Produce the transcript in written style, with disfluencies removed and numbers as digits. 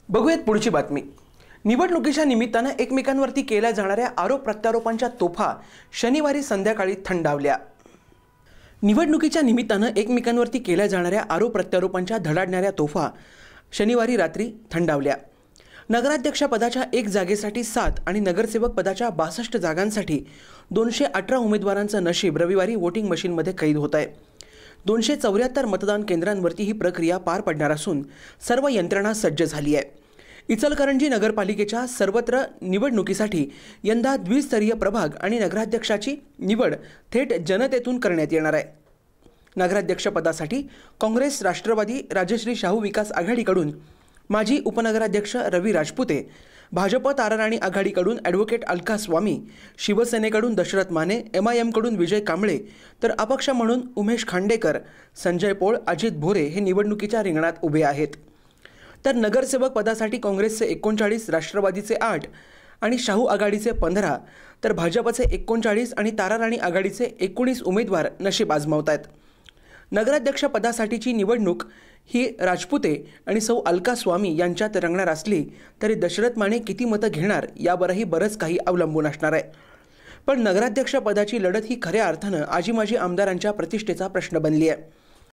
बघूयात पुढची बातमी। निवडणुकीच्या निमित्तानं एकमेकांवरती केल्या जाणाऱ्या आरोप प्रत्यारोपांच्या तोफा शनिवारी संध्याकाळी थंडावल्या। निवडणुकीच्या निमित्तानं एकमेकांवरती केल्या जाणाऱ्या आरोप प्रत्यारोपांच्या धडाडणाऱ्या तोफा शनिवारी रात्री थंडावल्या। नगराध्यक्ष पदाच्या 1 जागेसाठी 7 आणि नगरसेवक पदाच्या 62 जागांसाठी 218 उमेदवारांचं नशीब रविवारी वोटिंग मशीनमध्ये कैद होत आहे। 274 मतदान केंद्रांवरती ही प्रक्रिया पार पडणार असून सर्व यंत्रणा सज्ज झाली आहे। इचलकरंजी नगरपालिकेच्या सर्वत्र निवडणुकीसाठी यंदा द्विस्तरीय प्रभाग आणि नगराध्यक्षाची निवड थेट जनतेतून करण्यात येणार आहे। नगराध्यक्ष पदासाठी काँग्रेस, राष्ट्रवादी, राजश्री शाहू विकास आघाडीकडून माजी उपनगराध्यक्ष रवी राजपुते, भाजप ताराराणी आघाडीकडून ॲडव्होकेट अलका स्वामी, शिवसेनेकडून दशरथ माने, MIM कडून विजय कांबळे, तर अपक्ष म्हणून उमेश खांडेकर, संजय पोळ, अजित भोरे हे निवडणुकीच्या रिंगणात उभे आहेत। तर नगरसेवक पदासाठी काँग्रेसचे 39, राष्ट्रवादीचे 8 आणि शाहू आघाडीचे 15, तर भाजपचे 39 आणि ताराराणी आघाडीचे 19 उमेदवार नशीब आजमावत आहेत। नगराध्यक्ष पदासाठीची निवडणूक ही राजपुते आणि सौ अलका स्वामी यांच्यात रंगणार असली तरी दशरथ माने किती मतं घेणार यावरही बरंच काही अवलंबून असणार आहे। पण नगराध्यक्ष पदाची लढत ही खऱ्या अर्थानं आजी माजी आमदारांच्या प्रतिष्ठेचा प्रश्न बनली आहे।